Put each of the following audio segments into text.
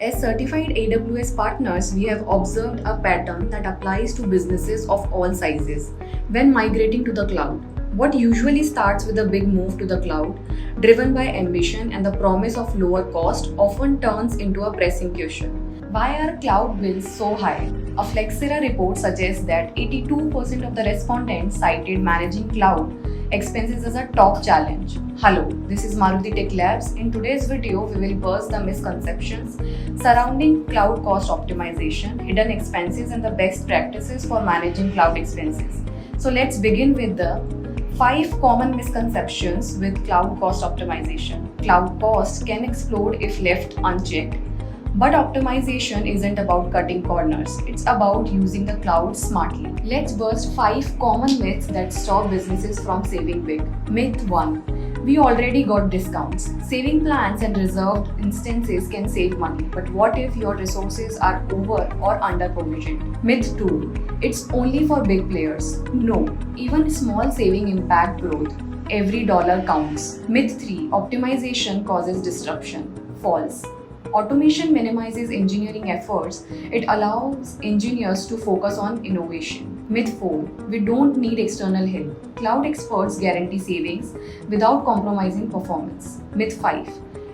As certified AWS partners, we have observed a pattern that applies to businesses of all sizes when migrating to the cloud. What usually starts with a big move to the cloud, driven by ambition and the promise of lower cost, often turns into a pressing question. Why are cloud bills so high? A Flexera report suggests that 82% of the respondents cited managing cloud expenses as a top challenge. Hello, this is Maruti Tech Labs. In today's video, we will burst the misconceptions surrounding cloud cost optimization, hidden expenses, and the best practices for managing cloud expenses. So let's begin with the 5 common misconceptions with cloud cost optimization. Cloud costs can explode if left unchecked. But optimization isn't about cutting corners, it's about using the cloud smartly. Let's burst 5 common myths that stop businesses from saving big. Myth 1. We already got discounts. Saving plans and reserved instances can save money, but what if your resources are over or under provisioned? Myth 2. It's only for big players. No, even small saving impact growth. Every dollar counts. Myth 3. Optimization causes disruption. False. Automation minimizes engineering efforts. It allows engineers to focus on innovation. Myth 4. We don't need external help. Cloud experts guarantee savings without compromising performance. Myth 5.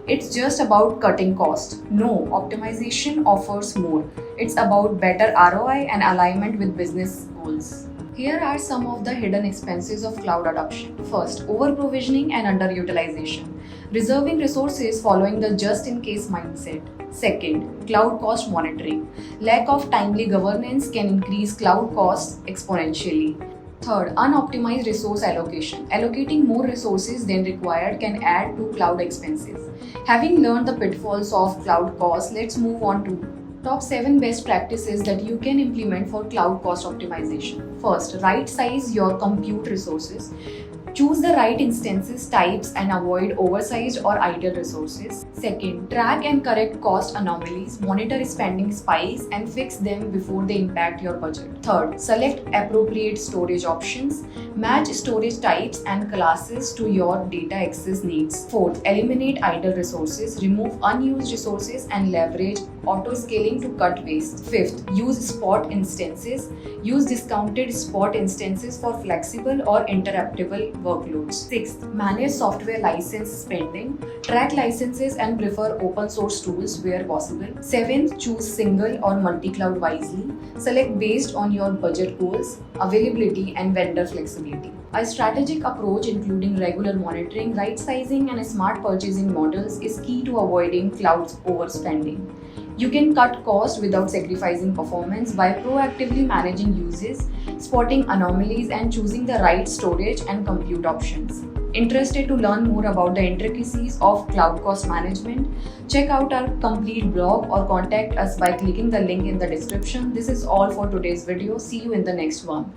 It's just about cutting cost. No, optimization offers more. It's about better ROI and alignment with business goals. Here are some of the hidden expenses of cloud adoption. First, over-provisioning and underutilization. Reserving resources following the just-in-case mindset. Second, cloud cost monitoring. Lack of timely governance can increase cloud costs exponentially. Third, unoptimized resource allocation. Allocating more resources than required can add to cloud expenses. Having learned the pitfalls of cloud costs, let's move on to top 7 best practices that you can implement for cloud cost optimization. First, right size your compute resources. Choose the right instances types and avoid oversized or idle resources. Second, track and correct cost anomalies. Monitor spending spikes and fix them before they impact your budget. Third, select appropriate storage options. Match storage types and classes to your data access needs. Fourth, eliminate idle resources. Remove unused resources and leverage auto-scaling to cut waste. Fifth, use spot instances. Use discounted spot instances for flexible or interruptible workloads. Sixth, manage software license spending. Track licenses and prefer open source tools where possible. Seventh, choose single or multi-cloud wisely. Select based on your budget goals, availability, and vendor flexibility. A strategic approach including regular monitoring, right sizing, and smart purchasing models is key to avoiding cloud overspending. You can cut costs without sacrificing performance by proactively managing uses, spotting anomalies, and choosing the right storage and compute options. Interested to learn more about the intricacies of cloud cost management? Check out our complete blog or contact us by clicking the link in the description. This is all for today's video. See you in the next one.